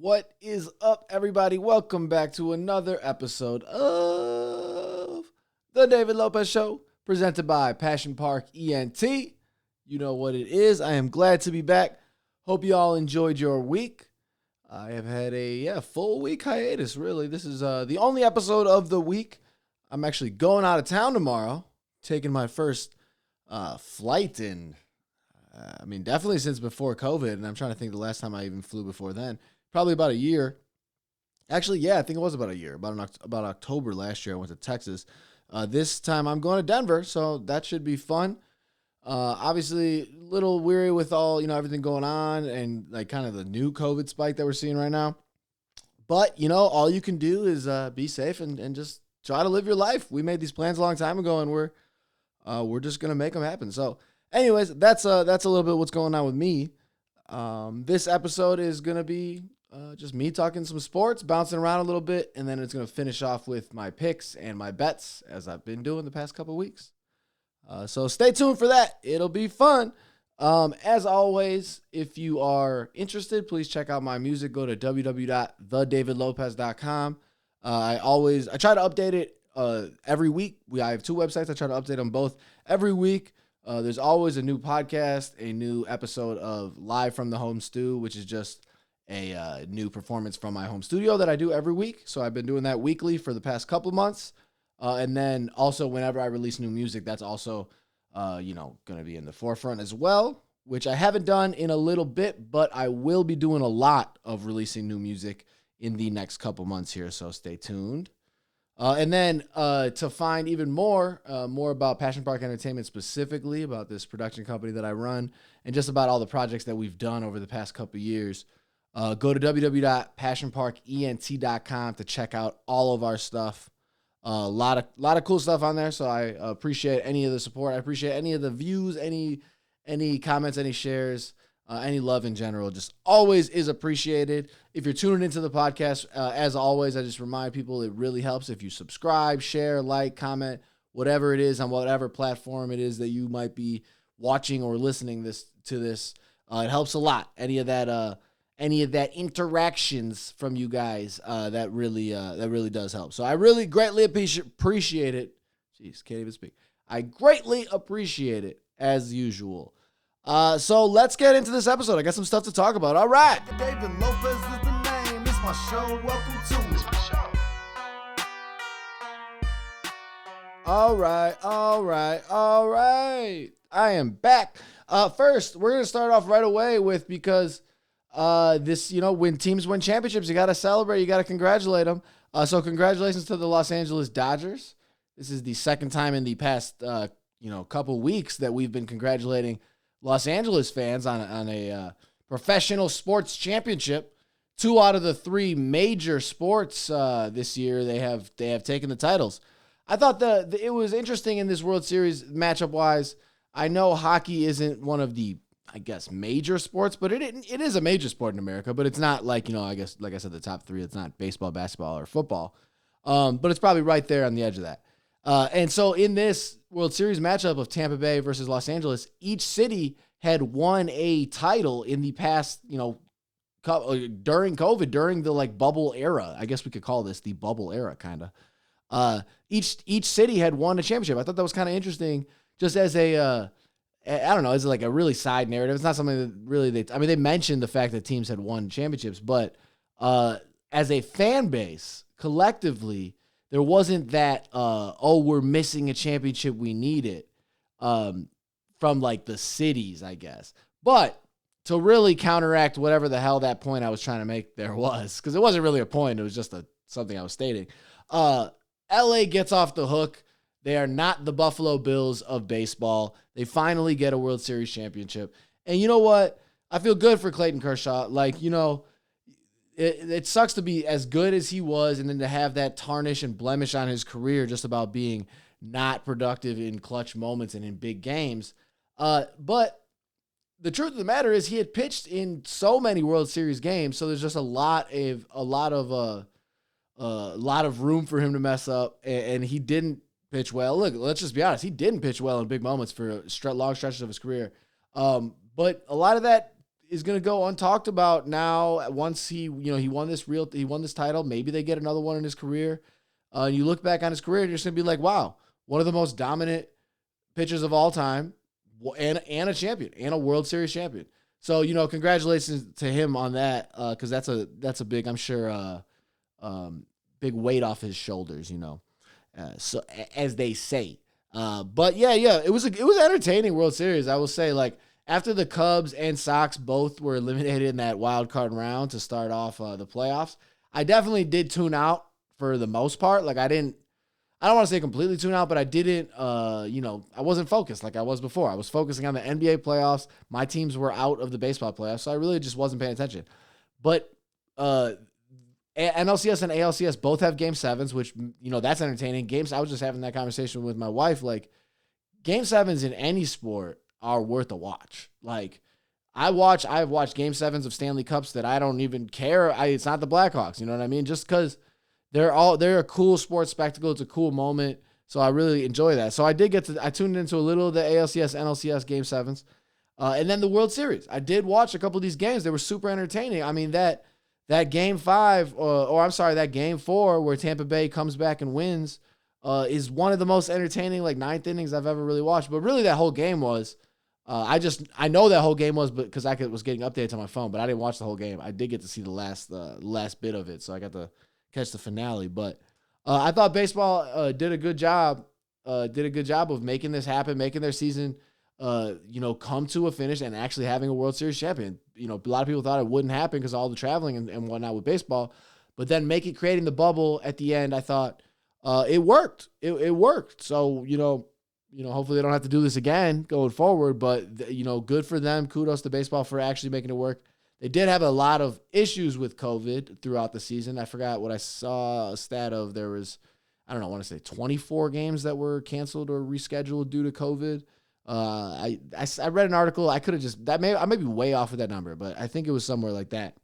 What is up, everybody? Welcome back to another episode of The David Lopez Show, presented by Passion Park ENT. You know what it is. I am glad to be back. Hope you all enjoyed your week. I have had a full week hiatus, really. This is the only episode of the week. I'm actually going out of town tomorrow, taking my first flight in, definitely since before COVID, and I'm trying to think the last time I even flew before then. Probably about a year. Actually, yeah, I think it was about a year. About October last year, I went to Texas. This time I'm going to Denver, so that should be fun. Obviously, a little weary with all, everything going on and like kind of the new COVID spike that we're seeing right now. But, all you can do is be safe and just try to live your life. We made these plans a long time ago, and we're just going to make them happen. So anyways, that's a little bit what's going on with me. This episode is going to be just me talking some sports, bouncing around a little bit, and then it's going to finish off with my picks and my bets, as I've been doing the past couple of weeks. So stay tuned for that. It'll be fun. As always, if you are interested, please check out my music. Go to www.thedavidlopez.com. I try to update it every week. I have two websites. I try to update them both every week. There's always a new podcast, a new episode of Live from the Home Stew, which is just a new performance from my home studio that I do every week. So I've been doing that weekly for the past couple of months. And then also whenever I release new music, that's also, going to be in the forefront as well, which I haven't done in a little bit, but I will be doing a lot of releasing new music in the next couple months here. So stay tuned. And then to find even more about Passion Park Entertainment, specifically about this production company that I run, and just about all the projects that we've done over the past couple of years, go to www.passionparkent.com to check out all of our stuff. A lot of cool stuff on there, so I appreciate any of the support. I appreciate any of the views, any comments, any shares, any love in general. Just always is appreciated. If you're tuning into the podcast, as always, I just remind people it really helps if you subscribe, share, like, comment, whatever it is on whatever platform it is that you might be watching or listening to this. It helps a lot. Any of that interactions from you guys, that really does help. So I really greatly appreciate it. Jeez, can't even speak. I greatly appreciate it as usual. So let's get into this episode. I got some stuff to talk about. All right. David Lopez is the name. It's my show. Welcome to it. All right. I am back. First, we're going to start off right away with, because this, when teams win championships, you got to celebrate. You got to congratulate them. So congratulations to the Los Angeles Dodgers. This is the second time in the past, couple weeks that we've been congratulating Los Angeles fans on a professional sports championship. 2 out of the 3 major sports this year, they have taken the titles. I thought it was interesting in this World Series matchup wise. I know hockey isn't one of the, I guess, major sports, but it is a major sport in America, but it's not like, I guess, like I said, the top 3, it's not baseball, basketball, or football. But it's probably right there on the edge of that. And so in this World Series matchup of Tampa Bay versus Los Angeles, each city had won a title in the past, during COVID, during the bubble era. I guess we could call this the bubble era, kind of. Each city had won a championship. I thought that was kind of interesting, just as I don't know, it's like a really side narrative. It's not something that really they mentioned the fact that teams had won championships, but as a fan base, collectively, there wasn't that, we're missing a championship, we need it, from the cities, I guess. But to really counteract whatever the hell that point I was trying to make there was, because it wasn't really a point, it was just something I was stating. LA gets off the hook. They are not the Buffalo Bills of baseball. They finally get a World Series championship. And you know what? I feel good for Clayton Kershaw. It sucks to be as good as he was and then to have that tarnish and blemish on his career just about being not productive in clutch moments and in big games. But the truth of the matter is he had pitched in so many World Series games, so there's just a lot of room for him to mess up, and he didn't pitch well. Look, let's just be honest. He didn't pitch well in big moments for long stretches of his career. But a lot of that is going to go untalked about now. Once he won this title. Maybe they get another one in his career. And you look back on his career, and you're just going to be like, wow, one of the most dominant pitchers of all time, and a champion, and a World Series champion. So, congratulations to him on that, because that's a big, I'm sure, big weight off his shoulders, so as they say. But yeah, it was entertaining World Series. I will say, like, after the Cubs and Sox both were eliminated in that wild card round to start off the playoffs, I definitely did tune out for the most part. Like, I don't want to say completely tune out, but I didn't, I wasn't focused like I was before. I was focusing on the NBA playoffs. My teams were out of the baseball playoffs, so I really just wasn't paying attention. But NLCS and ALCS both have Game 7s, which, that's entertaining. I was just having that conversation with my wife. Like, Game 7s in any sport are worth a watch. Like, I've watched Game 7s of Stanley Cups that I don't even care. It's not the Blackhawks, you know what I mean? Just because they're a cool sports spectacle. It's a cool moment. So I really enjoy that. So I tuned into a little of the ALCS, NLCS Game 7s. And then the World Series. I did watch a couple of these games. They were super entertaining. I mean, that Game 5, that Game 4 where Tampa Bay comes back and wins is one of the most entertaining, like, ninth innings I've ever really watched. But really that whole game was, I know that whole game was because I was getting updates on my phone, but I didn't watch the whole game. I did get to see the last bit of it, so I got to catch the finale. But I thought baseball did a good job of making this happen, making their season come to a finish and actually having a World Series champion. A lot of people thought it wouldn't happen because of all the traveling and whatnot with baseball, but then creating the bubble at the end, I thought it worked. It worked. So, hopefully they don't have to do this again going forward, but good for them. Kudos to baseball for actually making it work. They did have a lot of issues with COVID throughout the season. I forgot what I saw a stat of. There was, I want to say 24 games that were canceled or rescheduled due to COVID. I read an article. I may be way off with that number, but I think it was somewhere like that.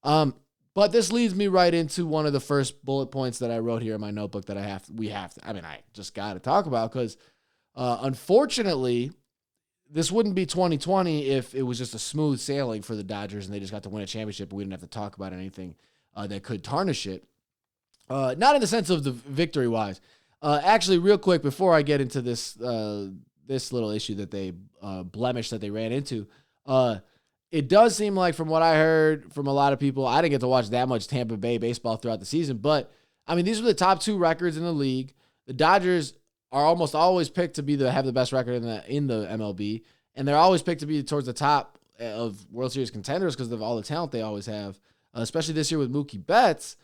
But this leads me right into one of the first bullet points that I wrote here in my notebook that I just got to talk about because, unfortunately, this wouldn't be 2020 if it was just a smooth sailing for the Dodgers and they just got to win a championship and we didn't have to talk about anything that could tarnish it. Not in the sense of the victory wise. Actually, real quick, before I get into this little issue that they blemish that they ran into, it does seem like from what I heard from a lot of people, I didn't get to watch that much Tampa Bay baseball throughout the season, but I mean, these were the top 2 records in the league. The Dodgers are almost always picked to have the best record in the MLB, and they're always picked to be towards the top of World Series contenders because of all the talent they always have, especially this year with Mookie Betts.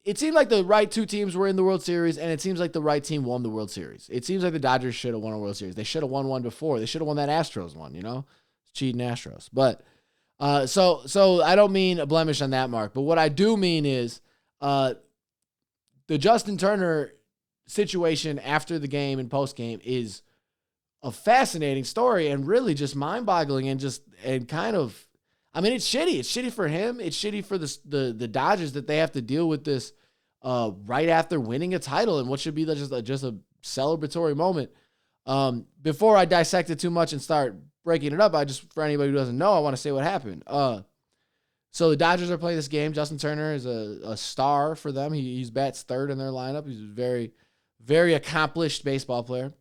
It seemed like the right 2 teams were in the World Series, and it seems like the right team won the World Series. It seems like the Dodgers should have won a World Series. They should have won one before. They should have won that Astros one, cheating Astros. But so I don't mean a blemish on that mark, but what I do mean is the Justin Turner situation after the game and post game is a fascinating story and really just mind-boggling and kind of, I mean, it's shitty. It's shitty for him. It's shitty for the Dodgers that they have to deal with this right after winning a title and what should be just a celebratory moment. Before I dissect it too much and start breaking it up, for anybody who doesn't know, I want to say what happened. So the Dodgers are playing this game. Justin Turner is a star for them. He's bats third in their lineup. He's a very, very accomplished baseball player.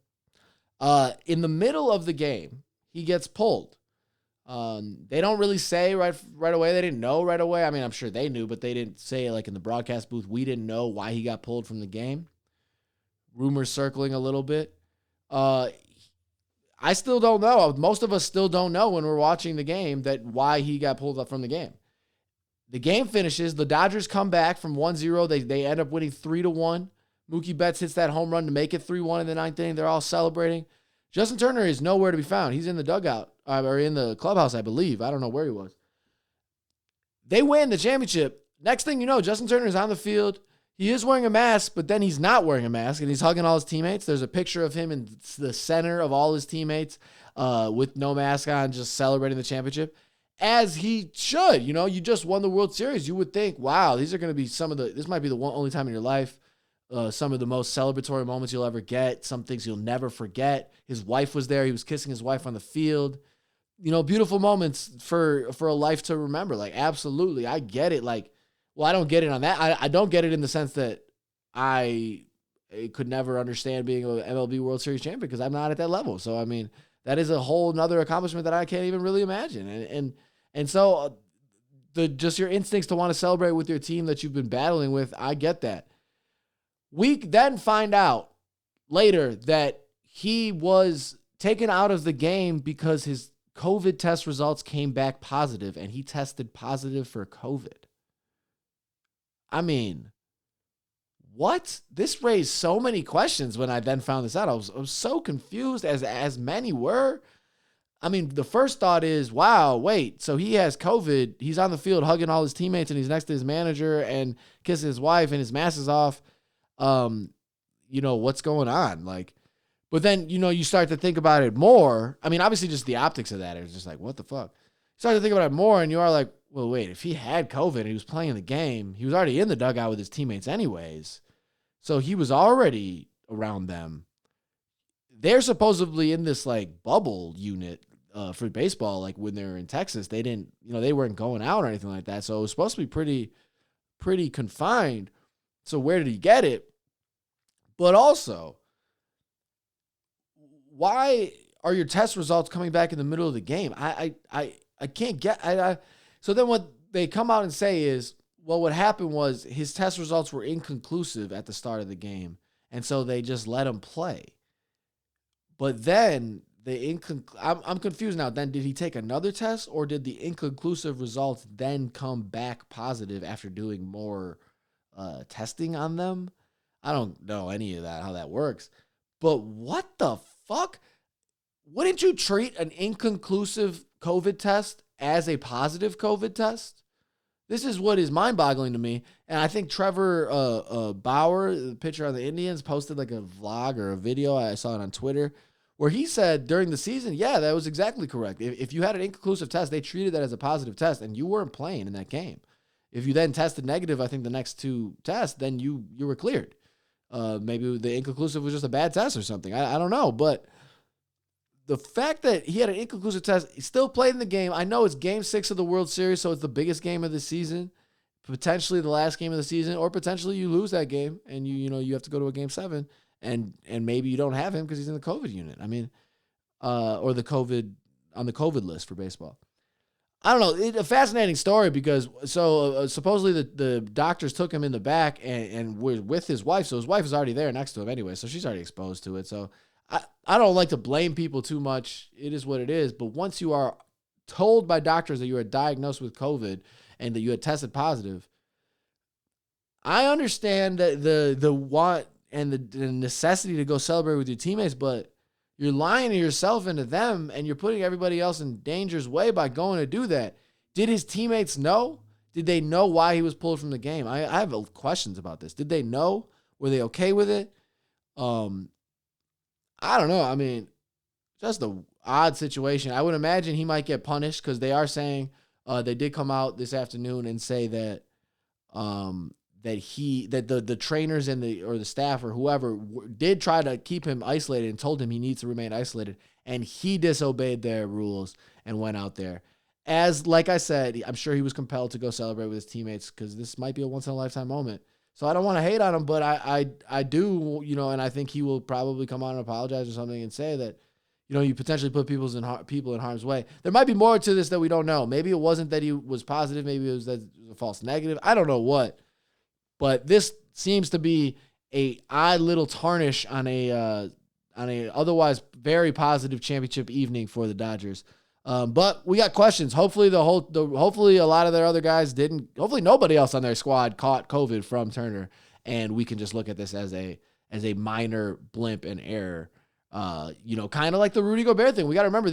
In the middle of the game, he gets pulled. They don't really say right away. They didn't know right away. I mean, I'm sure they knew, but they didn't say it like in the broadcast booth. We didn't know why he got pulled from the game. Rumors circling a little bit. I still don't know. Most of us still don't know when we're watching the game why he got pulled up from the game. The game finishes. The Dodgers come back from 1-0. They end up winning 3-1. Mookie Betts hits that home run to make it 3-1 in the ninth inning. They're all celebrating. Justin Turner is nowhere to be found. He's in the dugout or in the clubhouse, I believe. I don't know where he was. They win the championship. Next thing you know, Justin Turner is on the field. He is wearing a mask, but then he's not wearing a mask, and he's hugging all his teammates. There's a picture of him in the center of all his teammates with no mask on, just celebrating the championship, as he should. You just won the World Series. You would think, wow, these are going to be this might be the only time in your life, some of the most celebratory moments you'll ever get, some things you'll never forget. His wife was there. He was kissing his wife on the field. beautiful moments for a life to remember. Like, absolutely. I get it. Like, well, I don't get it on that. I don't get it in the sense that I could never understand being an MLB World Series champion because I'm not at that level. So, I mean, that is a whole nother accomplishment that I can't even really imagine. And so just your instincts to want to celebrate with your team that you've been battling with, I get that. We then find out later that he was taken out of the game because his COVID test results came back positive and he tested positive for COVID. I mean, what? This raised so many questions when I then found this out. I was so confused, as many were. I mean, the first thought is, wow, wait, so he has COVID. He's on the field hugging all his teammates and he's next to his manager and kissing his wife and his mask is off. What's going on? Like, but then, you start to think about it more. I mean, obviously just the optics of that. It's just like, what the fuck? You start to think about it more and you are like, well, wait, if he had COVID and he was playing the game, he was already in the dugout with his teammates anyways. So he was already around them. They're supposedly in this like bubble unit for baseball. Like when they were in Texas, they didn't, they weren't going out or anything like that. So it was supposed to be pretty confined. So where did he get it? But also, why are your test results coming back in the middle of the game? I can't get. So then what they come out and say is, well, what happened was his test results were inconclusive at the start of the game, and so they just let him play. But then I'm confused now. Then did he take another test, or did the inconclusive results then come back positive after doing more testing on them? I don't know any of that, how that works. But what the fuck? Wouldn't you treat an inconclusive COVID test as a positive COVID test? This is what is mind-boggling to me. And I think Trevor Bauer, the pitcher on the Indians, posted like a vlog or a video. I saw it on Twitter where he said during the season, yeah, that was exactly correct. If you had an inconclusive test, they treated that as a positive test and you weren't playing in that game. If you then tested negative, I think the next two tests, then you were cleared. Maybe the inconclusive was just a bad test or something. I don't know. But the fact that he had an inconclusive test, he still played in the game. I know it's game 6 of the World Series, so it's the biggest game of the season, potentially the last game of the season, or potentially you lose that game and you have to go to a game 7 and maybe you don't have him because he's in the COVID unit. I mean, or the COVID on the COVID list for baseball. I don't know. It's a fascinating story because supposedly the doctors took him in the back and were with his wife. So his wife is already there next to him anyway. So she's already exposed to it. So I don't like to blame people too much. It is what it is. But once you are told by doctors that you are diagnosed with COVID and that you had tested positive, I understand that the want and the necessity to go celebrate with your teammates, but you're lying to yourself and to them, and you're putting everybody else in danger's way by going to do that. Did his teammates know? Did they know why he was pulled from the game? I have questions about this. Did they know? Were they okay with it? I don't know. I mean, just an odd situation. I would imagine he might get punished because they are saying they did come out this afternoon and say that the trainers and the staff or whoever did try to keep him isolated and told him he needs to remain isolated, and he disobeyed their rules and went out there. Like I said, I'm sure he was compelled to go celebrate with his teammates because this might be a once in a lifetime moment. So I don't want to hate on him, but I do, and I think he will probably come on and apologize or something and say that, you potentially put people in harm's way. There might be more to this that we don't know. Maybe it wasn't that he was positive. Maybe it was that it was a false negative. I don't know what. But this seems to be a odd little tarnish on a otherwise very positive championship evening for the Dodgers. But we got questions. Hopefully hopefully a lot of their other guys didn't. Hopefully nobody else on their squad caught COVID from Turner, and we can just look at this as a minor blimp and error. Kind of like the Rudy Gobert thing. We got to remember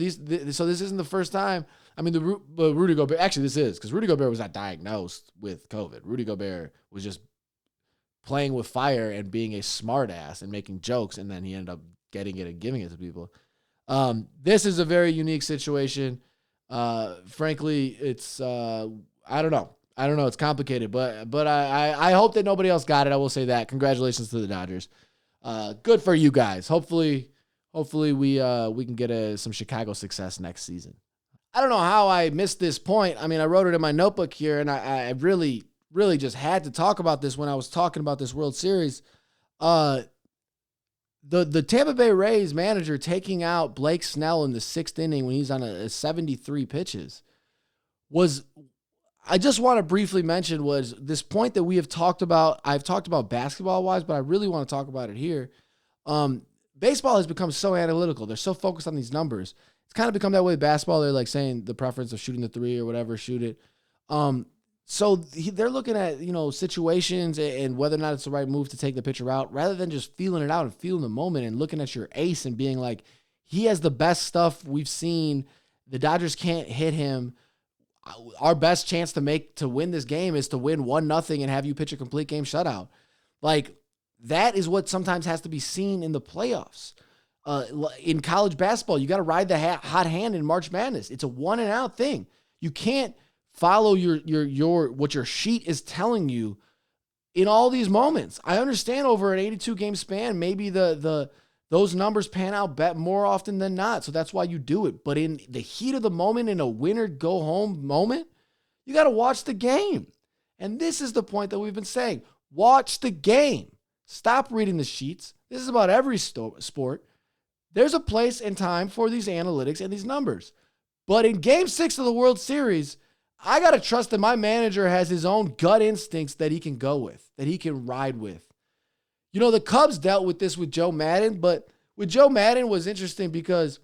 so this isn't the first time. I mean, Rudy Gobert, actually this is, because Rudy Gobert was not diagnosed with COVID. Rudy Gobert was just playing with fire and being a smart ass and making jokes, and then he ended up getting it and giving it to people. This is a very unique situation. Frankly, it's I don't know. It's complicated, but I hope that nobody else got it. I will say that. Congratulations to the Dodgers. Good for you guys. Hopefully we can get some Chicago success next season. I don't know how I missed this point. I mean, I wrote it in my notebook here, and I really, really just had to talk about this when I was talking about this World Series. The Tampa Bay Rays manager taking out Blake Snell in the 6th inning when he's on a 73 pitches was, I just want to briefly mention, was this point that we have talked about. I've talked about basketball-wise, but I really want to talk about it here. Baseball has become so analytical. They're so focused on these numbers. It's kind of become that way with basketball. They're like saying the preference of shooting the 3 or whatever, shoot it. So they're looking at, situations and whether or not it's the right move to take the pitcher out, rather than just feeling it out and feeling the moment and looking at your ace and being like, he has the best stuff we've seen. The Dodgers can't hit him. Our best chance to win this game is to win 1-0 and have you pitch a complete game shutout. Like, that is what sometimes has to be seen in the playoffs. In college basketball, you got to ride the hot hand in March Madness. It's a 1-and-out thing. You can't follow your what your sheet is telling you in all these moments. I understand over an 82 game span, maybe those numbers pan out more often than not. So that's why you do it. But in the heat of the moment, in a winner go home moment, you got to watch the game. And this is the point that we've been saying. Watch the game. Stop reading the sheets. This is about every sport. There's a place and time for these analytics and these numbers. But in Game 6 of the World Series, I got to trust that my manager has his own gut instincts that he can go with, that he can ride with. The Cubs dealt with this with Joe Madden, but with Joe Madden was interesting because,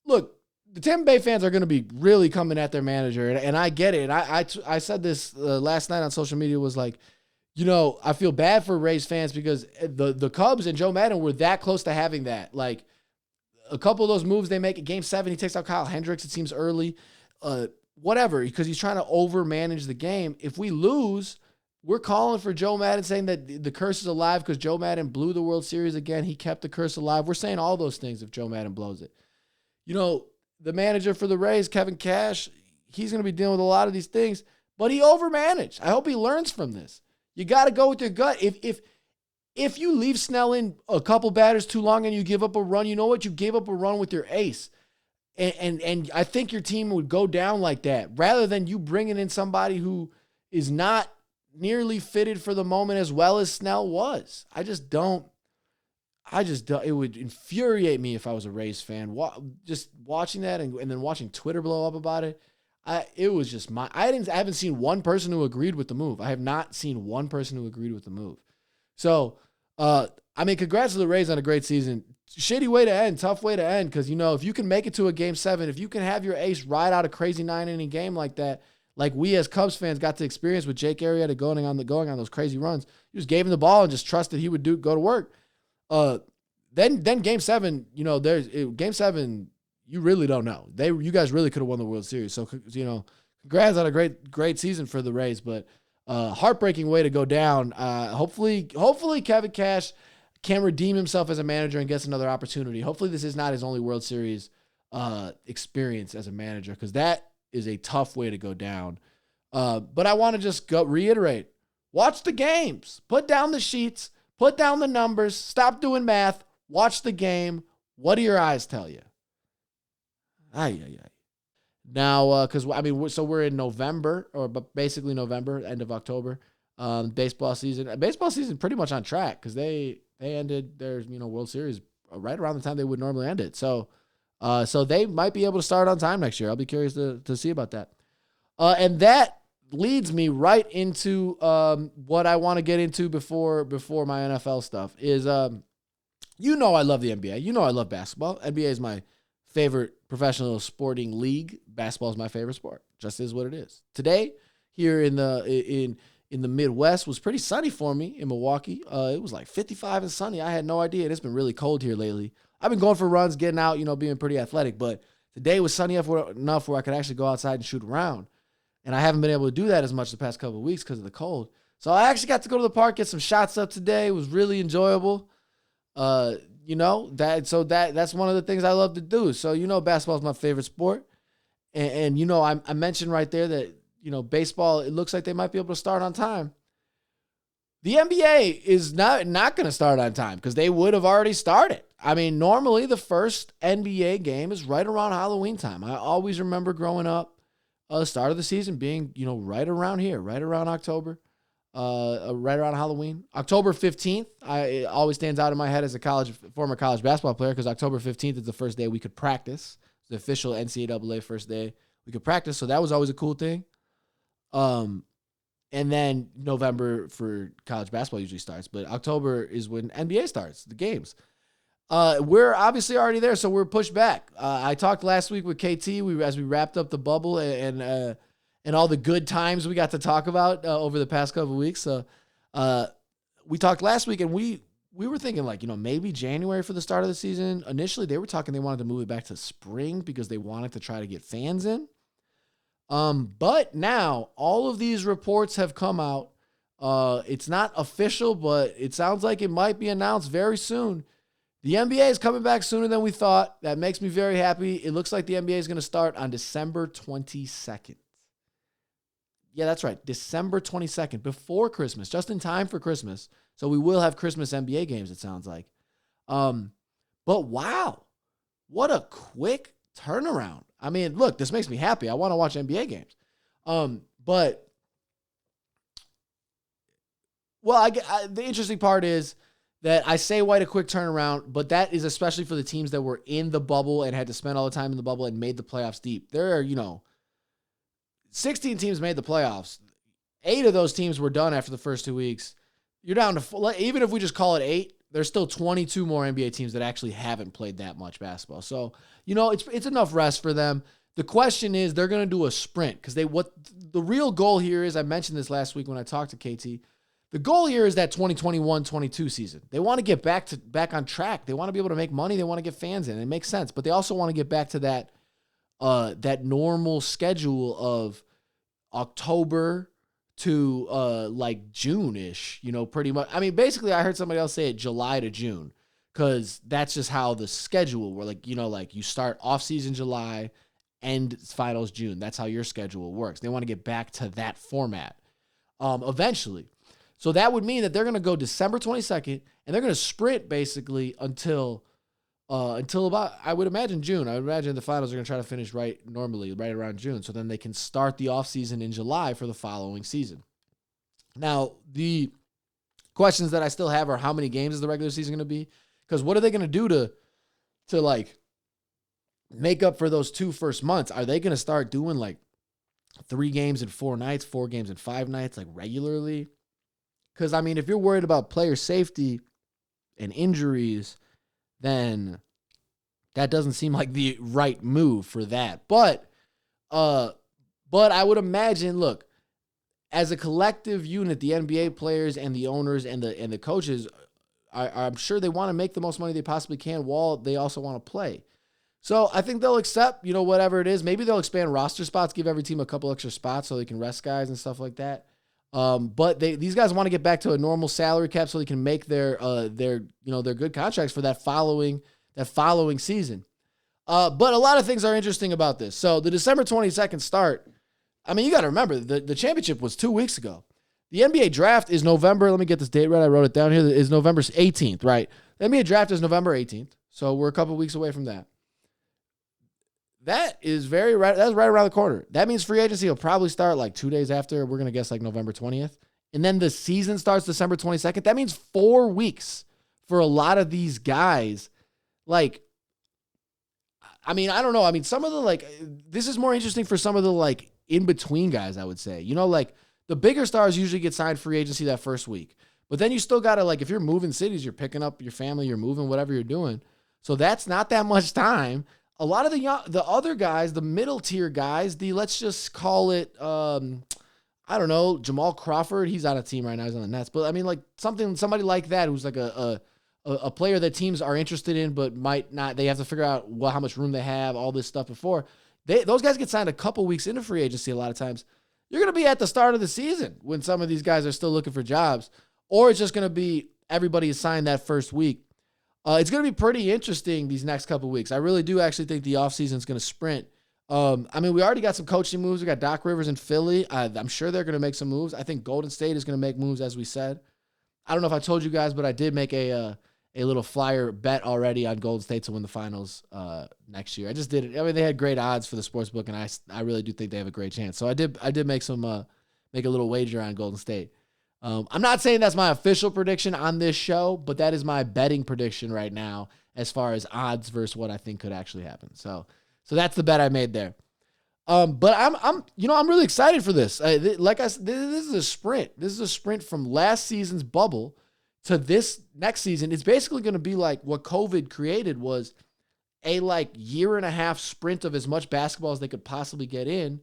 look, the Tampa Bay fans are going to be really coming at their manager, and I get it. I said this last night on social media, was like, I feel bad for Rays fans because the Cubs and Joe Madden were that close to having that. Like, a couple of those moves they make at Game 7, he takes out Kyle Hendricks, it seems early. Whatever, because he's trying to over-manage the game. If we lose, we're calling for Joe Madden, saying that the curse is alive because Joe Madden blew the World Series again. He kept the curse alive. We're saying all those things if Joe Madden blows it. The manager for the Rays, Kevin Cash, he's going to be dealing with a lot of these things, but he over-managed. I hope he learns from this. You got to go with your gut. If you leave Snell in a couple batters too long and you give up a run, you know what? You gave up a run with your ace. And I think your team would go down like that rather than you bringing in somebody who is not nearly fitted for the moment as well as Snell was. I just don't. It would infuriate me if I was a Rays fan. Just watching that and then watching Twitter blow up about it. It was just I haven't seen one person who agreed with the move. I have not seen one person who agreed with the move. So, congrats to the Rays on a great season. Shitty way to end, tough way to end, because, if you can make it to a Game 7, if you can have your ace ride out a crazy 9-inning game like that, like we as Cubs fans got to experience with Jake Arrieta going on those crazy runs, you just gave him the ball and just trusted he would go to work. Then Game 7, Game 7, you really don't know. You guys really could have won the World Series. So, congrats on a great season for the Rays, but heartbreaking way to go down. Hopefully Kevin Cash can redeem himself as a manager and gets another opportunity. Hopefully this is not his only World Series experience as a manager, because that is a tough way to go down. But I want to just reiterate, watch the games, put down the sheets, put down the numbers, stop doing math, watch the game. What do your eyes tell you? Now, so we're in November, basically November, end of October. Baseball season pretty much on track because they ended their World Series right around the time they would normally end it. So they might be able to start on time next year. I'll be curious to see about that. And that leads me right into what I want to get into before my NFL stuff is I love the NBA. I love basketball. NBA is my favorite professional sporting league. Basketball is my favorite sport. Just is what it is. Today here in the Midwest was pretty sunny for me in Milwaukee. It was like 55 and sunny. I had no idea. It's been really cold here lately. I've been going for runs, getting out, being pretty athletic, but today was sunny enough where I could actually go outside and shoot around. And I haven't been able to do that as much the past couple of weeks because of the cold. So I actually got to go to the park, get some shots up today. It was really enjoyable. That's one of the things I love to do. So, basketball is my favorite sport. And I mentioned right there that, baseball, it looks like they might be able to start on time. The NBA is not going to start on time because they would have already started. I mean, normally the first NBA game is right around Halloween time. I always remember growing up, the start of the season being, right around here, right around October, right around Halloween. October 15th, it always stands out in my head as a former college basketball player because October 15th is the first day we could practice. It's the official NCAA first day we could practice, so that was always a cool thing. And then November for college basketball usually starts, but October is when NBA starts, the games. We're obviously already there, so we're pushed back. I talked last week with KT as we wrapped up the bubble and all the good times we got to talk about over the past couple of weeks. So we talked last week, and we were thinking maybe January for the start of the season. Initially, they were talking they wanted to move it back to spring because they wanted to try to get fans in. But now all of these reports have come out. It's not official, but it sounds like it might be announced very soon. The NBA is coming back sooner than we thought. That makes me very happy. It looks like the NBA is going to start on December 22nd. Yeah, that's right. December 22nd, before Christmas, just in time for Christmas. So we will have Christmas NBA games, it sounds like. But wow, what a quick turnaround. I mean, look, this makes me happy. I want to watch NBA games. The interesting part is that I say what a quick turnaround, but that is especially for the teams that were in the bubble and had to spend all the time in the bubble and made the playoffs deep. There are, 16 teams made the playoffs. 8 of those teams were done after the first 2 weeks. You're down to, even if we just call it 8, there's still 22 more NBA teams that actually haven't played that much basketball. So, it's enough rest for them. The question is, they're going to do a sprint because the real goal here is, I mentioned this last week when I talked to KT, the goal here is that 2021-22 season. They want to get back on track. They want to be able to make money. They want to get fans in. It makes sense, but they also want to get back to that normal schedule of October to June-ish, pretty much. I mean, basically, I heard somebody else say it July to June because that's just how the schedule were. You start off-season July, end finals June. That's how your schedule works. They want to get back to that format eventually. So that would mean that they're going to go December 22nd, and they're going to sprint basically until about, I would imagine, June. I would imagine the finals are going to try to finish right around June. So then they can start the offseason in July for the following season. Now, the questions that I still have are how many games is the regular season going to be? Because what are they going to do to make up for those 2 first months? Are they going to start doing 3 games in 4 nights, 4 games in 5 nights, regularly? Because, I mean, if you're worried about player safety and injuries, then that doesn't seem like the right move for that. But I would imagine, look, as a collective unit, the NBA players and the owners and the coaches, I'm sure they want to make the most money they possibly can while they also want to play. So I think they'll accept, whatever it is. Maybe they'll expand roster spots, give every team a couple extra spots so they can rest guys and stuff like that. But these guys want to get back to a normal salary cap so they can make their good contracts for that following season. But a lot of things are interesting about this. So the December 22nd start, I mean, you got to remember the championship was 2 weeks ago. The NBA draft is November. Let me get this date right. I wrote it down here. Is November 18th, right? The NBA draft is November 18th. So we're a couple weeks away from that. That's right around the corner. That means free agency will probably start 2 days after. We're going to guess November 20th. And then the season starts December 22nd. That means 4 weeks for a lot of these guys. I mean, I don't know. I mean, some of the this is more interesting for some of the in-between guys, I would say. The bigger stars usually get signed free agency that first week. But then you still got to, if you're moving cities, you're picking up your family, you're moving, whatever you're doing. So that's not that much time. A lot of the other guys, the middle tier guys, let's just call it, I don't know, Jamal Crawford. He's on a team right now. He's on the Nets. But I mean, somebody like that who's a player that teams are interested in, but might not. They have to figure out how much room they have, all this stuff before. Those guys get signed a couple weeks into free agency a lot of times. You're going to be at the start of the season when some of these guys are still looking for jobs, or it's just going to be everybody is signed that first week. It's going to be pretty interesting these next couple weeks. I really do actually think the offseason is going to sprint. I mean, we already got some coaching moves. We got Doc Rivers in Philly. I'm sure they're going to make some moves. I think Golden State is going to make moves, as we said. I don't know if I told you guys, but I did make a a little flyer bet already on Golden State to win the finals next year. I just did it. I mean, they had great odds for the sports book, and I really do think they have a great chance. So I did make make a little wager on Golden State. I'm not saying that's my official prediction on this show, but that is my betting prediction right now as far as odds versus what I think could actually happen. So that's the bet I made there. But I'm really excited for this. Like I said, this is a sprint. This is a sprint from last season's bubble to this next season. It's basically going to be like what COVID created was a like year and a half sprint of as much basketball as they could possibly get in.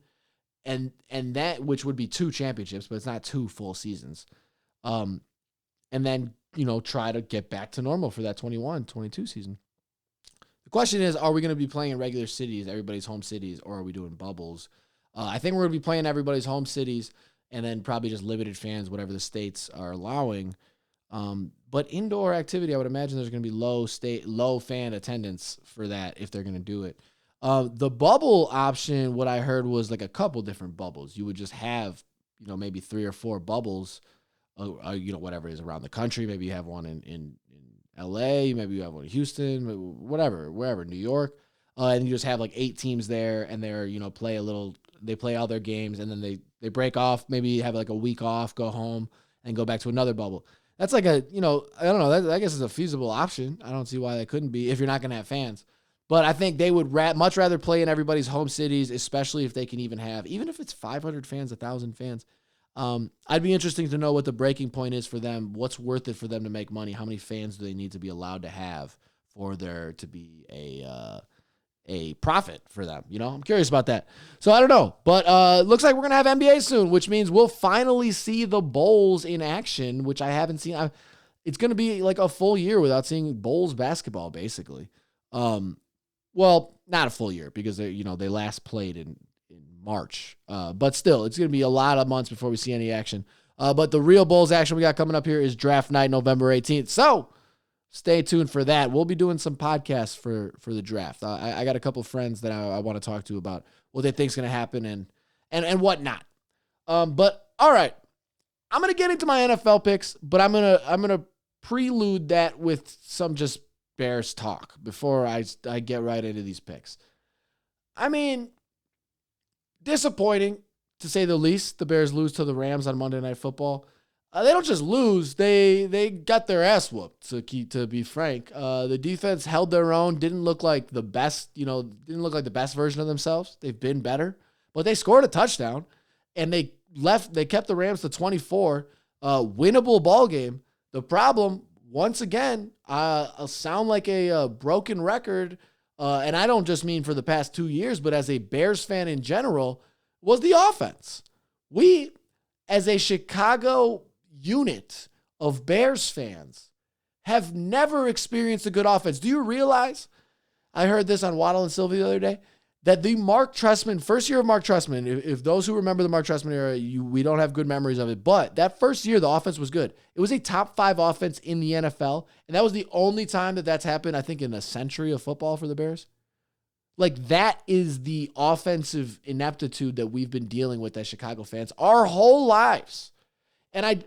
And that, which would be 2 championships, but it's not 2 full seasons. And then, try to get back to normal for that 21-22 season. The question is, are we going to be playing in regular cities, everybody's home cities, or are we doing bubbles? I think we're going to be playing everybody's home cities and then probably just limited fans, whatever the states are allowing. But indoor activity, I would imagine there's going to be low fan attendance for that if they're going to do it. The bubble option, what I heard was like a couple different bubbles. You would just have, maybe 3 or 4 bubbles, whatever it is around the country. Maybe you have one in LA, maybe you have one in Houston, whatever, wherever, New York. And you just have like 8 teams there and they're, they play all their games and then they break off, maybe have like a week off, go home and go back to another bubble. That's like I don't know, I guess it's a feasible option. I don't see why that couldn't be if you're not going to have fans. But I think they would much rather play in everybody's home cities, especially if they can even if it's 500 fans, 1,000 fans. I'd be interested to know what the breaking point is for them. What's worth it for them to make money? How many fans do they need to be allowed to have for there to be a profit for them? I'm curious about that. So I don't know. But looks like we're going to have NBA soon, which means we'll finally see the Bulls in action, which I haven't seen. It's going to be like a full year without seeing Bulls basketball, basically. Well, not a full year because they last played in March. But still, it's going to be a lot of months before we see any action. But the real Bulls action we got coming up here is draft night, November 18th. So stay tuned for that. We'll be doing some podcasts for the draft. I got a couple of friends that I want to talk to about what they think is going to happen and whatnot. But all right, I'm going to get into my NFL picks, but I'm going to prelude that with some just Bears talk before I get right into these picks. I mean, disappointing to say the least. The Bears lose to the Rams on Monday Night Football. They don't just lose; they got their ass whooped. To be frank, the defense held their own. Didn't look like the best. Didn't look like the best version of themselves. They've been better, but they scored a touchdown, and they kept the Rams to 24. Winnable ball game. The problem, once again, I'll sound like a broken record, and I don't just mean for the past 2 years, but as a Bears fan in general, was the offense. We, as a Chicago unit of Bears fans, have never experienced a good offense. Do you realize, I heard this on Waddle and Sylvie the other day, that the Mark Trestman, first year of Mark Trestman, if those who remember the Mark Trestman era, we don't have good memories of it, but that first year, the offense was good. It was a top 5 offense in the NFL, and that was the only time that's happened, I think, in a century of football for the Bears. Like, that is the offensive ineptitude that we've been dealing with as Chicago fans our whole lives. And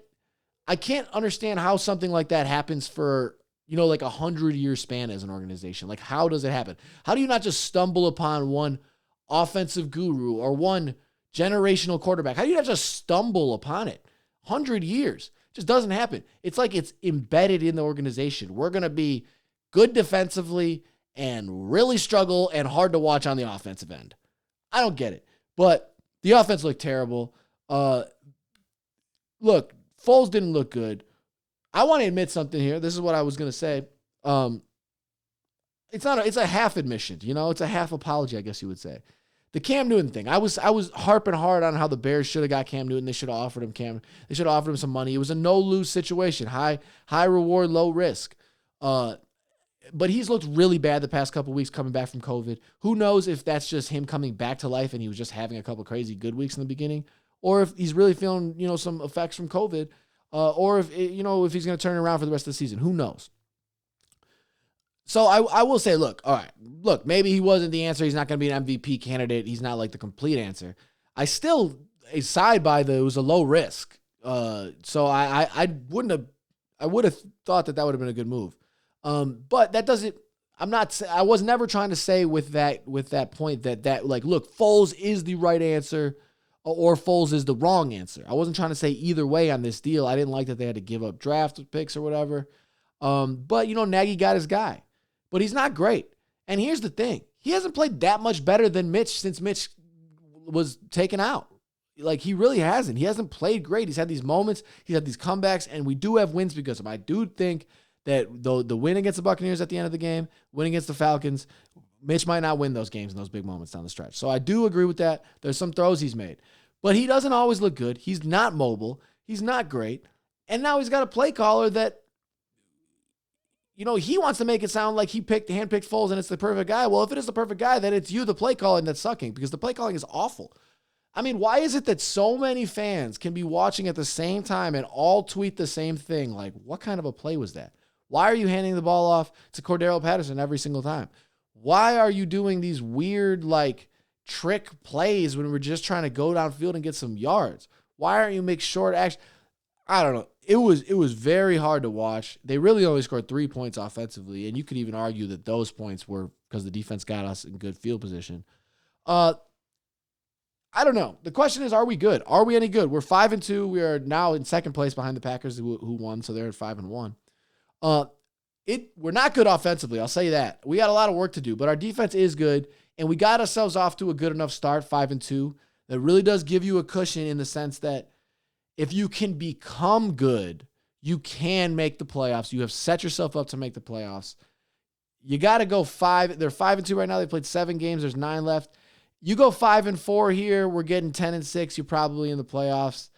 I can't understand how something like that happens for, like 100-year span as an organization. Like, how does it happen? How do you not just stumble upon one offensive guru or one generational quarterback? How do you not just stumble upon it? 100 years. It just doesn't happen. It's like it's embedded in the organization. We're going to be good defensively and really struggle and hard to watch on the offensive end. I don't get it. But the offense looked terrible. Look, Foles didn't look good. I want to admit something here. This is what I was going to say. It's a half admission, it's a half apology, I guess you would say. The Cam Newton thing. I was harping hard on how the Bears should have got Cam Newton. They should have offered him They should have offered him some money. It was a no-lose situation. High reward, low risk. But he's looked really bad the past couple of weeks coming back from COVID. Who knows if that's just him coming back to life and he was just having a couple of crazy good weeks in the beginning, or if he's really feeling, some effects from COVID, or if he's going to turn around for the rest of the season. Who knows? So I will say, look, maybe he wasn't the answer. He's not going to be an MVP candidate. He's not like the complete answer. I still side by it was a low risk. So I would have thought that would have been a good move. But that doesn't. I was never trying to say with that point that like, look, Foles is the right answer or Foles is the wrong answer. I wasn't trying to say either way on this deal. I didn't like that they had to give up draft picks or whatever. But Nagy got his guy, but he's not great. And here's the thing: he hasn't played that much better than Mitch since Mitch was taken out. Like, he really hasn't. He hasn't played great. He's had these moments. He's had these comebacks, and we do have wins because of him. I do think that the win against the Buccaneers at the end of the game, win against the Falcons, Mitch might not win those games in those big moments down the stretch. So I do agree with that. There's some throws he's made. But he doesn't always look good. He's not mobile. He's not great. And now he's got a play caller that, he wants to make it sound like he handpicked Foles and it's the perfect guy. Well, if it is the perfect guy, then it's you, the play calling, that's sucking because the play calling is awful. I mean, why is it that so many fans can be watching at the same time and all tweet the same thing? Like, what kind of a play was that? Why are you handing the ball off to Cordero Patterson every single time? Why are you doing these weird, like, trick plays when we're just trying to go downfield and get some yards? Why aren't you make short action? I don't know. It was very hard to watch. They really only scored 3 points offensively, and you could even argue that those points were because the defense got us in good field position. I don't know. The question is, are we good? Are we any good? We're 5-2. We are now in second place behind the Packers who won, so they're at 5-1. We're not good offensively, I'll say that. We got a lot of work to do, but our defense is good, and we got ourselves off to a good enough start, 5-2. That really does give you a cushion in the sense that if you can become good, you can make the playoffs. You have set yourself up to make the playoffs. You got to go 5. They're 5-2 right now. They played 7 games. There's 9 left. You go 5-4 here, we're getting 10-6. You're probably in the playoffs.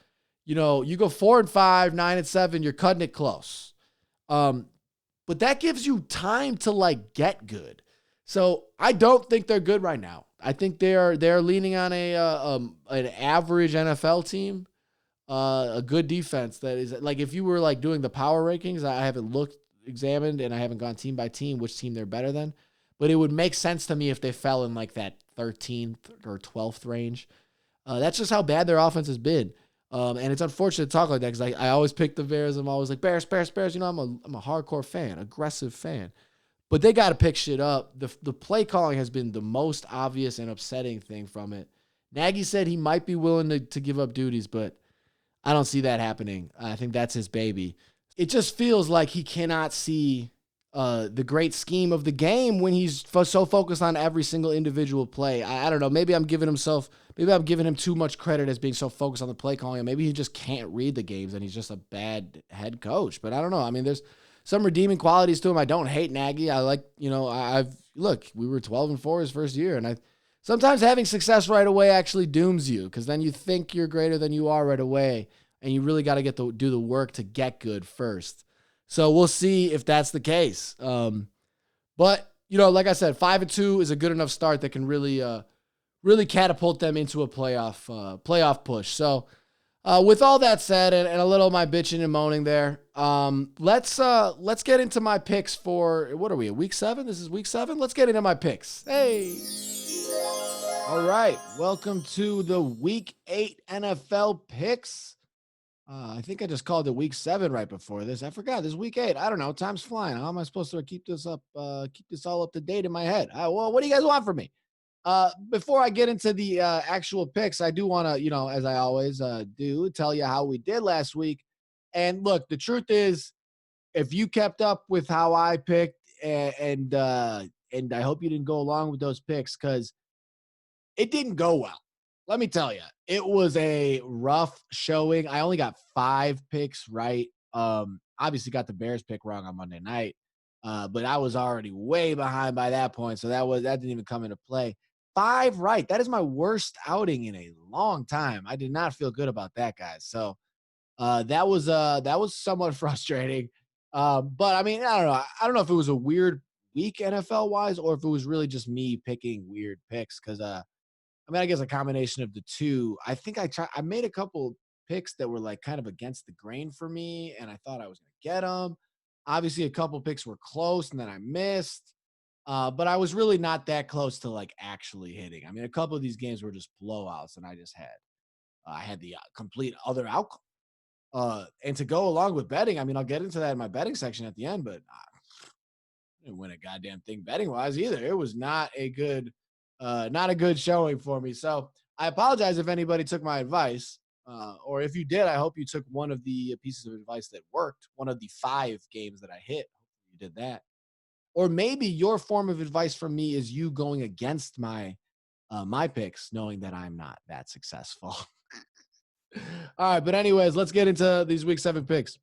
You go 4-5, 9-7. You're cutting it close. But that gives you time to like get good. So I don't think they're good right now. I think they're leaning on an average NFL team, a good defense that is like if you were like doing the power rankings. I haven't examined, and I haven't gone team by team which team they're better than. But it would make sense to me if they fell in like that 13th or 12th range. That's just how bad their offense has been. And it's unfortunate to talk like that because I always pick the Bears. I'm always like, Bears, Bears, Bears. I'm a hardcore fan, aggressive fan. But they got to pick shit up. The play calling has been the most obvious and upsetting thing from it. Nagy said he might be willing to give up duties, but I don't see that happening. I think that's his baby. It just feels like he cannot see the great scheme of the game when he's so focused on every single individual play. I don't know. Maybe I'm giving him too much credit as being so focused on the play calling. Maybe he just can't read the games and he's just a bad head coach. But I don't know. I mean, there's some redeeming qualities to him. I don't hate Nagy. I like, we were 12-4 his first year, and sometimes having success right away actually dooms you because then you think you're greater than you are right away, and you really got to do the work to get good first. So we'll see if that's the case. But like I said, 5-2 is a good enough start that can really catapult them into a playoff push. So with all that said, and a little of my bitching and moaning there, let's get into my picks for, what are we, week 7? This is week 7. Let's get into my picks. Hey. All right. Welcome to the week 8 NFL picks. I think I just called it week 7 right before this. I forgot. This is week 8. I don't know. Time's flying. How am I supposed to keep this all up to date in my head? Well, what do you guys want from me? Before I get into the actual picks, I do want to, as I always do, tell you how we did last week. And look, the truth is, if you kept up with how I picked, and I hope you didn't go along with those picks because it didn't go well. Let me tell you, it was a rough showing. I only got 5 picks right. Obviously got the Bears pick wrong on Monday night, but I was already way behind by that point, so that didn't even come into play. 5 right. That is my worst outing in a long time. I did not feel good about that, guys. So that was somewhat frustrating. But I mean, I don't know. I don't know if it was a weird week NFL wise or if it was really just me picking weird picks because I guess a combination of the two. I think I made a couple picks that were like kind of against the grain for me, and I thought I was going to get them. Obviously, a couple picks were close, and then I missed. But I was really not that close to like actually hitting. I mean, a couple of these games were just blowouts, and I had the complete other outcome. And to go along with betting, I mean, I'll get into that in my betting section at the end, but didn't win a goddamn thing betting wise either. It was not a good showing for me. So I apologize if anybody took my advice, or if you did, I hope you took one of the pieces of advice that worked. One of the 5 games that I hit. Hopefully you did that. Or maybe your form of advice from me is you going against my picks, knowing that I'm not that successful. All right, but anyways, let's get into these week 7 picks.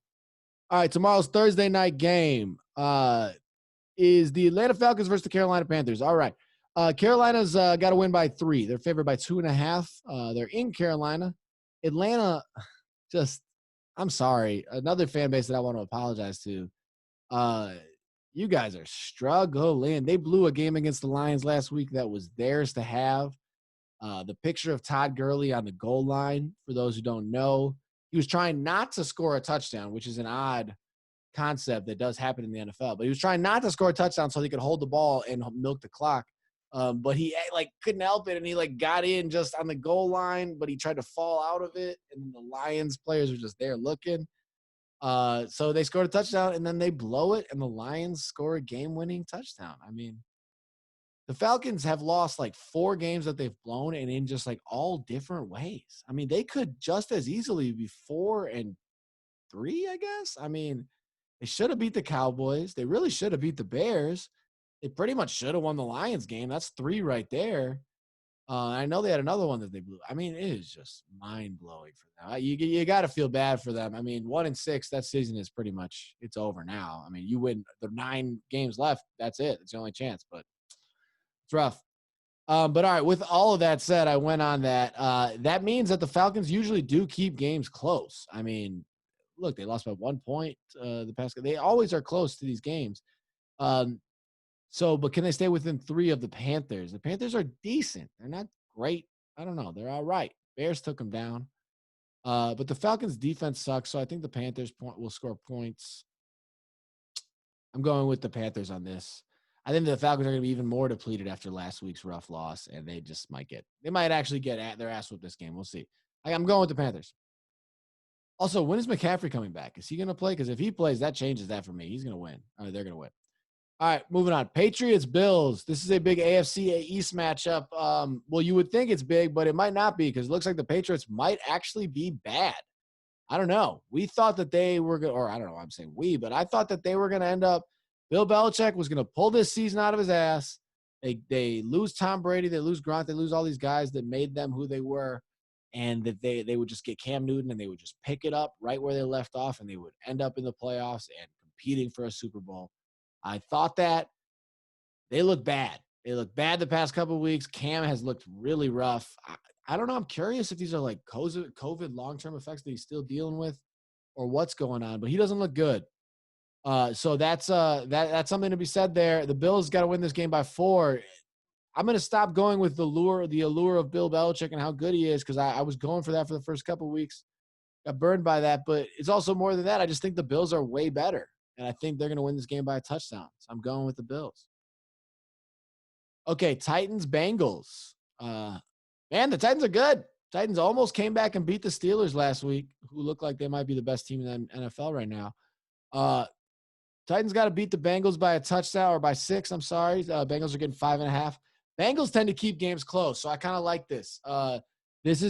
All right, tomorrow's Thursday night game is the Atlanta Falcons versus the Carolina Panthers. All right. Carolina's got to win by 3. They're favored by 2.5. They're in Carolina. Atlanta, I'm sorry. Another fan base that I want to apologize to. You guys are struggling. They blew a game against the Lions last week that was theirs to have. The picture of Todd Gurley on the goal line, for those who don't know, he was trying not to score a touchdown, which is an odd concept that does happen in the NFL. But he was trying not to score a touchdown so he could hold the ball and milk the clock. But he couldn't help it, and he got in just on the goal line, but he tried to fall out of it, and the Lions players were just there looking. So they scored a touchdown, and then they blow it, and the Lions score a game-winning touchdown. I mean, the Falcons have lost 4 games that they've blown, and in just all different ways. I mean, they could just as easily be 4-3, I guess. I mean, they should have beat the Cowboys. They really should have beat the Bears. They pretty much should have won the Lions game. That's 3 right there. I know they had another one that they blew. I mean, it is just mind-blowing for them. You got to feel bad for them. I mean, 1-6, that season is pretty much – it's over now. I mean, you win the 9 games left. That's it. It's the only chance, but it's rough. But all right, with all of that said, I went on that. That means that the Falcons usually do keep games close. I mean, look, they lost by 1 point the past – they always are close to these games. But can they stay within 3 of the Panthers? The Panthers are decent. They're not great. I don't know. They're all right. Bears took them down. But the Falcons' defense sucks, so I think the Panthers will score points. I'm going with the Panthers on this. I think the Falcons are going to be even more depleted after last week's rough loss, and they just might actually get their ass whooped this game. We'll see. I'm going with the Panthers. Also, when is McCaffrey coming back? Is he going to play? Because if he plays, that changes that for me. He's going to win. They're going to win. All right, moving on. Patriots, Bills. This is a big AFC East matchup. Well, you would think it's big, but it might not be because it looks like the Patriots might actually be bad. I don't know. We thought that they were going to – or I don't know why I'm saying we, but I thought that they were going to end up – Bill Belichick was going to pull this season out of his ass. They lose Tom Brady. They lose Gronk. They lose all these guys that made them who they were, and that they would just get Cam Newton, and they would just pick it up right where they left off, and they would end up in the playoffs and competing for a Super Bowl. I thought that. They look bad. They look bad the past couple of weeks. Cam has looked really rough. I don't know. I'm curious if these are COVID long-term effects that he's still dealing with or what's going on, but he doesn't look good. So that's something to be said there. The Bills got to win this game by 4. I'm going to stop going with the allure of Bill Belichick and how good he is because I was going for that for the first couple of weeks. Got burned by that, but it's also more than that. I just think the Bills are way better. And I think they're going to win this game by a touchdown. So I'm going with the Bills. Okay, Titans, Bengals. Man, the Titans are good. Titans almost came back and beat the Steelers last week, who look like they might be the best team in the NFL right now. Titans got to beat the Bengals by a touchdown or by 6. I'm sorry. Bengals are getting 5.5. Bengals tend to keep games close, so I kind of like this. This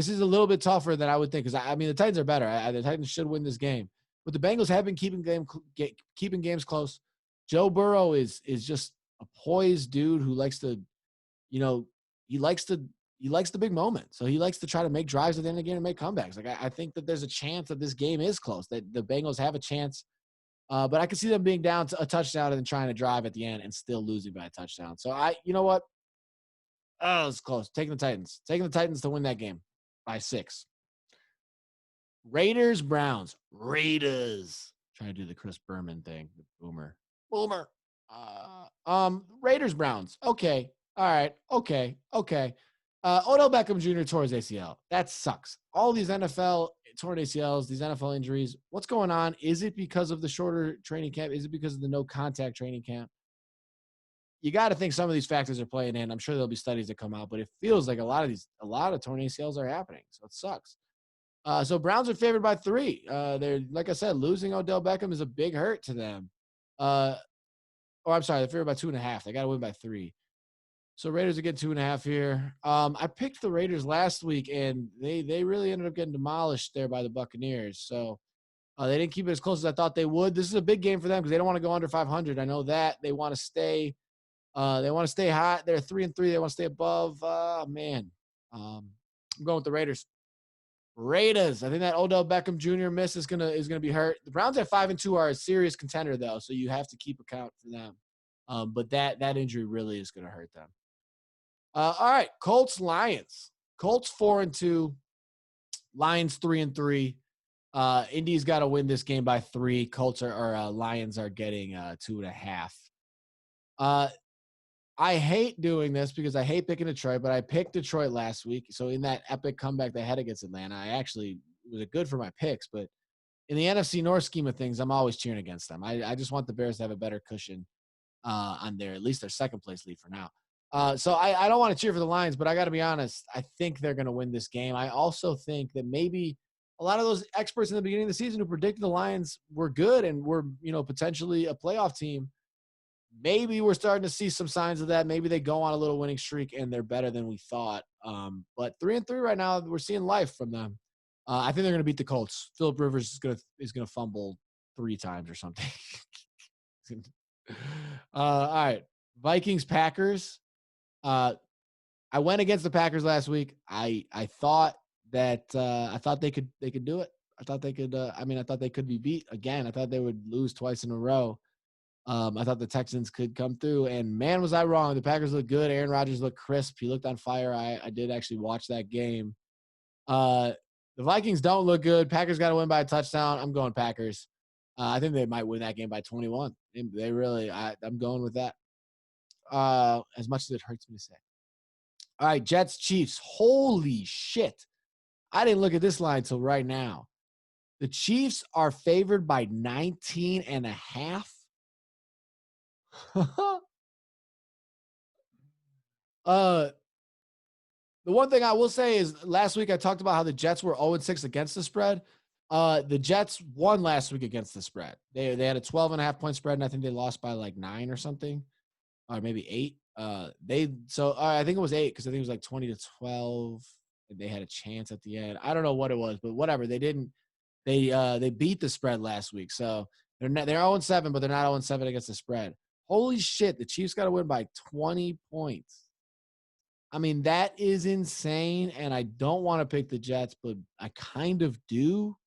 is a little bit tougher than I would think because, I mean, the Titans are better. The Titans should win this game. But the Bengals have been keeping games close. Joe Burrow is just a poised dude who likes to, he likes the big moment. So he likes to try to make drives at the end of the game and make comebacks. I think that there's a chance that this game is close, that the Bengals have a chance. But I can see them being down to a touchdown and then trying to drive at the end and still losing by a touchdown. So you know what? Oh, it's close. Taking the Titans to win that game by 6. Raiders, Browns. Raiders. Trying to do the Chris Berman thing. The Boomer. Raiders, Browns. Okay. All right. Okay. Odell Beckham Jr. tore his ACL. That sucks. All these NFL torn ACLs, these NFL injuries. What's going on? Is it because of the shorter training camp? Is it because of the no contact training camp? You got to think some of these factors are playing in. I'm sure there'll be studies that come out, but it feels like a lot of torn ACLs are happening. So it sucks. So Browns are favored by 3. They're like I said, losing Odell Beckham is a big hurt to them. Uh, or I'm sorry, they're favored by 2.5. They got to win by 3. So Raiders are getting 2.5 here. I picked the Raiders last week, and they really ended up getting demolished there by the Buccaneers. So they didn't keep it as close as I thought they would. This is a big game for them because they don't want to go under 500. I know that they want to stay. They want to stay hot. They're 3-3. They want to stay above. Man, I'm going with the Raiders. Raiders. I think that Odell Beckham Jr. miss is gonna be hurt. The Browns at 5-2 are a serious contender though, so you have to keep account for them. But that injury really is gonna hurt them. All right, Colts Lions. Colts 4-2. Lions 3-3. Indy's got to win this game by 3. Colts or Lions are getting 2.5. I hate doing this because I hate picking Detroit, but I picked Detroit last week. So in that epic comeback they had against Atlanta, I actually was good for my picks. But in the NFC North scheme of things, I'm always cheering against them. I just want the Bears to have a better cushion on their at least their second place lead for now. So I don't want to cheer for the Lions, but I got to be honest. I think they're going to win this game. I also think that maybe a lot of those experts in the beginning of the season who predicted the Lions were good and were potentially a playoff team. Maybe we're starting to see some signs of that. Maybe they go on a little winning streak and they're better than we thought. But 3-3 right now, we're seeing life from them. I think they're going to beat the Colts. Philip Rivers is going to fumble 3 times or something. All right, Vikings Packers. I went against the Packers last week. I thought that I thought they could do it. I thought they could. I thought they could be beat again. I thought they would lose twice in a row. I thought the Texans could come through, and man, was I wrong. The Packers looked good. Aaron Rodgers looked crisp. He looked on fire. I did actually watch that game. The Vikings don't look good. Packers got to win by a touchdown. I'm going Packers. I think they might win that game by 21. They really. I'm going with that. As much as it hurts me to say. All right, Jets Chiefs. Holy shit! I didn't look at this line till right now. The Chiefs are favored by 19.5. The one thing I will say is last week I talked about how the Jets were 0-6 against the spread. The Jets won last week against the spread. They had a 12.5 point spread, and I think they lost by like 9 or something, or maybe 8. I think it was 8 because I think it was like 20-12, and they had a chance at the end. I don't know what it was, but whatever. They didn't. They beat the spread last week, so they're 0-7, but they're not 0-7 against the spread. Holy shit! The Chiefs got to win by 20 points. I mean, that is insane, and I don't want to pick the Jets, but I kind of do.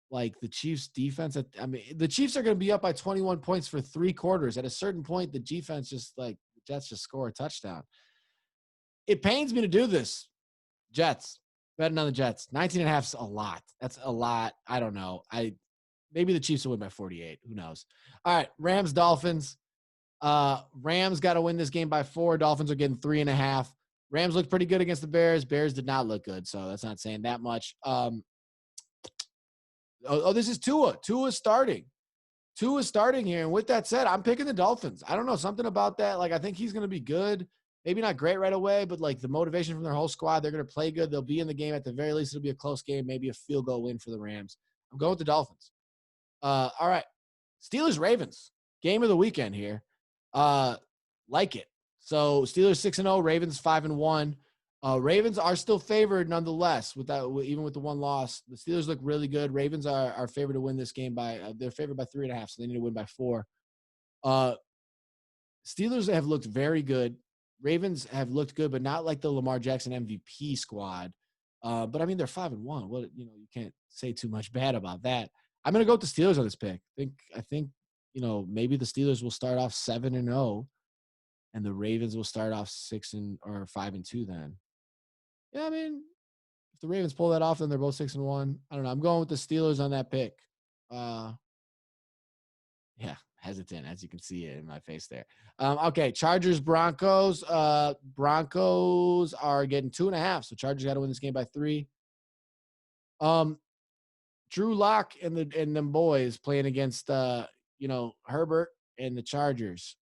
Like the Chiefs defense, the Chiefs are going to be up by 21 points for 3 quarters. At a certain point, the defense the Jets just score a touchdown. It pains me to do this. Jets, betting on the Jets. 19.5 is a lot. That's a lot. I don't know. Maybe the Chiefs will win by 48. Who knows? All right, Rams, Dolphins. Rams got to win this game by 4. Dolphins are getting 3.5. Rams looked pretty good against the Bears. Bears did not look good, so that's not saying that much. This is Tua. Tua is starting. Tua is starting here, and with that said, I'm picking the Dolphins. I don't know, something about that. Like, I think he's going to be good. Maybe not great right away, but like the motivation from their whole squad, they're going to play good. They'll be in the game at the very least. It'll be a close game, maybe a field goal win for the Rams. I'm going with the Dolphins. All right, Steelers Ravens, game of the weekend here. Like it. So Steelers 6-0, Ravens 5-1. Ravens are still favored nonetheless even with the one loss. The Steelers look really good. Ravens are favored to win this game they're favored by 3.5, so they need to win by 4. Steelers have looked very good. Ravens have looked good, but not like the Lamar Jackson MVP squad. But I mean, they're 5-1. What you can't say too much bad about that. I'm gonna go with the Steelers on this pick. I think maybe the Steelers will start off 7-0, and the Ravens will start off 5-2 then. Yeah, I mean, if the Ravens pull that off, then they're both 6-1. I don't know. I'm going with the Steelers on that pick. Yeah, hesitant, as you can see it in my face there. Okay, Chargers, Broncos. Broncos are getting 2.5, so Chargers got to win this game by 3. Drew Lock and them boys playing against Herbert and the Chargers.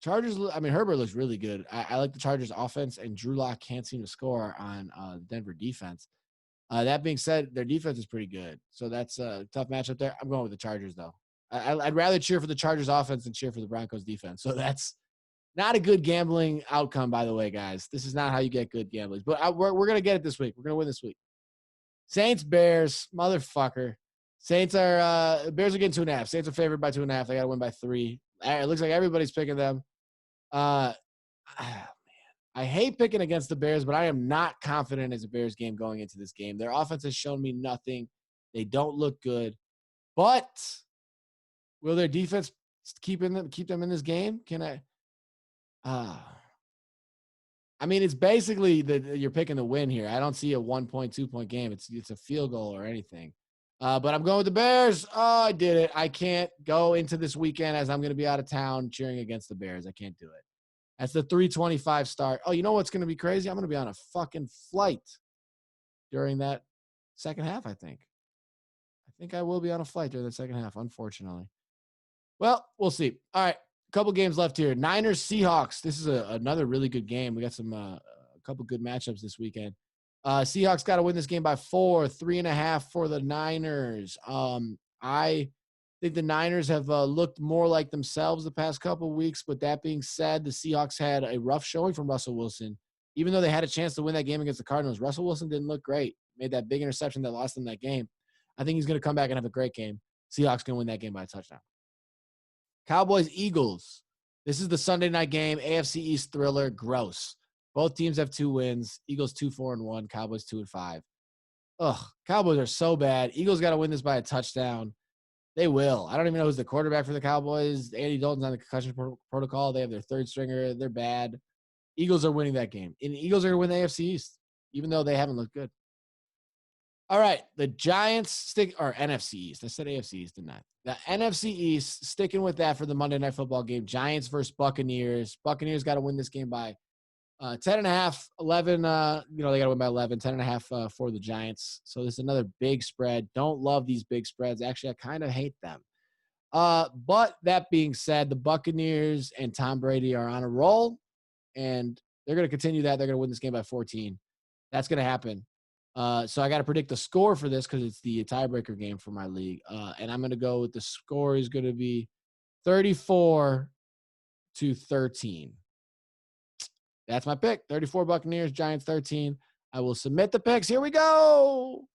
Chargers, I mean, Herbert looks really good. I like the Chargers offense, and Drew Lock can't seem to score on the Denver defense. That being said, their defense is pretty good. So that's a tough matchup there. I'm going with the Chargers, though. I'd rather cheer for the Chargers offense than cheer for the Broncos defense. So that's not a good gambling outcome, by the way, guys. This is not how you get good gambling. But we're going to get it this week. We're going to win this week. Saints, Bears, motherfucker. Saints are Bears are getting 2.5. Saints are favored by 2.5. They got to win by 3. It looks like everybody's picking them. Man, I hate picking against the Bears, but I am not confident as a Bears game going into this game. Their offense has shown me nothing. They don't look good. But will their defense keep them in this game? Can I? I mean, it's basically you're picking the win here. I don't see a 1-point, 2-point game. It's a field goal or anything. But I'm going with the Bears. Oh, I did it. I can't go into this weekend as I'm going to be out of town cheering against the Bears. I can't do it. That's the 3:25 start. Oh, you know what's going to be crazy? I'm going to be on a fucking flight during that second half, I think. I think I will be on a flight during the second half, unfortunately. Well, we'll see. All right, a couple games left here. Niners, Seahawks. This is another really good game. We got a couple good matchups this weekend. Seahawks got to win this game by 4, 3.5 for the Niners. I think the Niners have looked more like themselves the past couple of weeks, but that being said, the Seahawks had a rough showing from Russell Wilson. Even though they had a chance to win that game against the Cardinals, Russell Wilson didn't look great. Made that big interception that lost them that game. I think he's going to come back and have a great game. Seahawks going to win that game by a touchdown. Cowboys, Eagles. This is the Sunday night game. AFC East thriller. Gross. Both teams have 2 wins. Eagles 2-4-1. Cowboys 2-5. Ugh, Cowboys are so bad. Eagles got to win this by a touchdown. They will. I don't even know who's the quarterback for the Cowboys. Andy Dalton's on the concussion protocol. They have their third stringer. They're bad. Eagles are winning that game. And the Eagles are going to win the AFC East, even though they haven't looked good. All right, the Giants NFC East. I said AFC East, didn't I? The NFC East, sticking with that for the Monday Night Football game. Giants versus Buccaneers. Buccaneers got to win this game by 10.5, 11. They got to win by 11. 10.5 for the Giants. So this is another big spread. Don't love these big spreads. Actually, I kind of hate them. But that being said, the Buccaneers and Tom Brady are on a roll, and they're going to continue that. They're going to win this game by 14. That's going to happen. So I got to predict the score for this because it's the tiebreaker game for my league. And I'm going to go with the score is going to be 34-13. That's my pick. 34 Buccaneers, Giants 13. I will submit the picks. Here we go.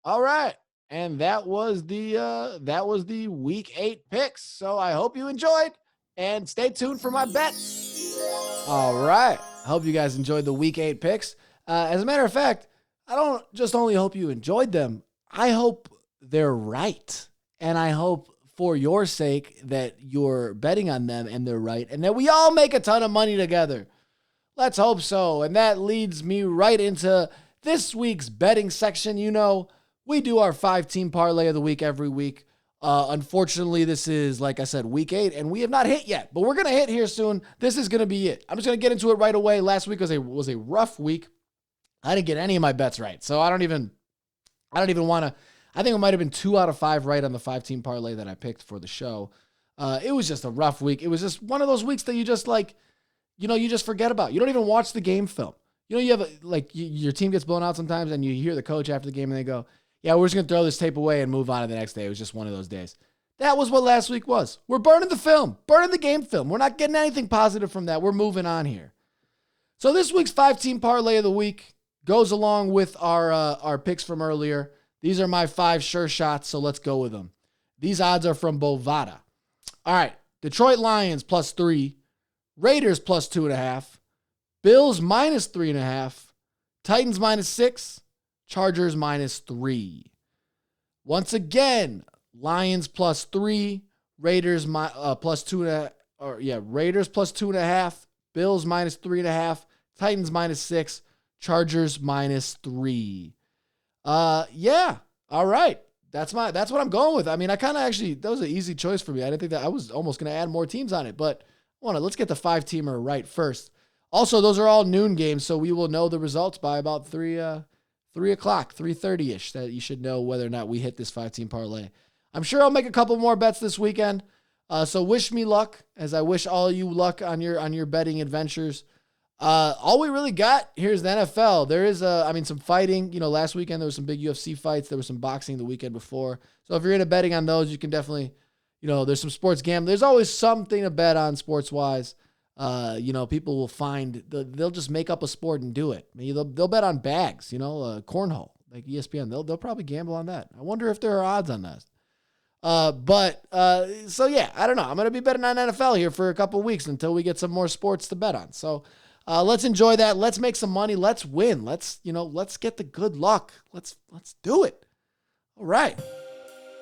All right. And that was the week 8 picks. So I hope you enjoyed and stay tuned for my bets. All right. I hope you guys enjoyed the week 8 picks. As a matter of fact, I don't just only hope you enjoyed them. I hope they're right. And I hope for your sake that you're betting on them and they're right and that we all make a ton of money together. Let's hope so. And that leads me right into this week's betting section. You know, we do our 5-team parlay of the week every week. Unfortunately, this is, like I said, week 8, and we have not hit yet, but we're going to hit here soon. This is going to be it. I'm just going to get into it right away. Last week was a rough week. I didn't get any of my bets right, so I don't even want to. I think it might have been 2 out of 5 right on the 5-team parlay that I picked for the show. It was just a rough week. It was just one of those weeks that you just you just forget about. You don't even watch the game film. You have your team gets blown out sometimes, and you hear the coach after the game, and they go, "Yeah, we're just gonna throw this tape away and move on to the next day." It was just one of those days. That was what last week was. We're burning the film, burning the game film. We're not getting anything positive from that. We're moving on here. So this week's 5-team parlay of the week goes along with our picks from earlier. These are my 5 sure shots, so let's go with them. These odds are from Bovada. All right, Detroit Lions +3, Raiders +2.5, Bills -3.5, Titans -6, Chargers -3. Once again, Lions +3, Raiders Raiders +2.5, Bills -3.5, Titans -6, Chargers -3. Yeah. All right. That's what I'm going with. I mean, that was an easy choice for me. I didn't think that I was almost going to add more teams on it, but let's get the 5-teamer right first. Also, those are all noon games, so we will know the results by about 3 o'clock, 3:30-ish, that you should know whether or not we hit this 5-team parlay. I'm sure I'll make a couple more bets this weekend. So wish me luck, as I wish all you luck on your betting adventures. All we really got here is the NFL. There is some fighting. Last weekend there was some big UFC fights. There was some boxing the weekend before. So if you're into betting on those, you can definitely, there's some sports gambling. There's always something to bet on sports wise. People will find they'll just make up a sport and do it. Maybe they'll bet on bags. Cornhole, like ESPN. They'll probably gamble on that. I wonder if there are odds on that. So yeah, I don't know. I'm going to be betting on NFL here for a couple weeks until we get some more sports to bet on. So, let's enjoy that. Let's make some money. Let's win. Let's get the good luck. Let's do it. All right.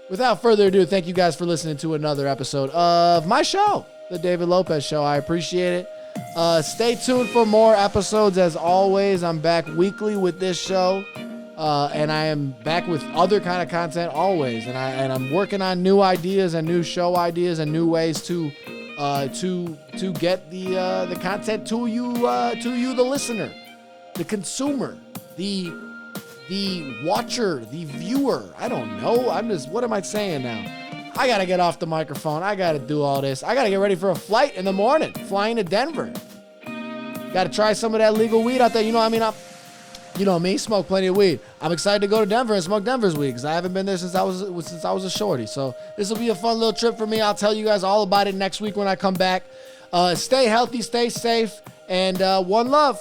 Without further ado, thank you guys for listening to another episode of my show, The David Lopez Show. I appreciate it. Stay tuned for more episodes. As always, I'm back weekly with this show. And I am back with other kind of content always. And I'm working on new ideas and new show ideas and new ways to get the content to you, the listener, the consumer, the watcher, the viewer. I don't know. What am I saying now? I got to get off the microphone. I got to do all this. I got to get ready for a flight in the morning, flying to Denver. Got to try some of that legal weed out there. Me, smoke plenty of weed. I'm excited to go to Denver and smoke Denver's weed because I haven't been there since I was a shorty. So this will be a fun little trip for me. I'll tell you guys all about it next week when I come back. Stay healthy, stay safe, and one love.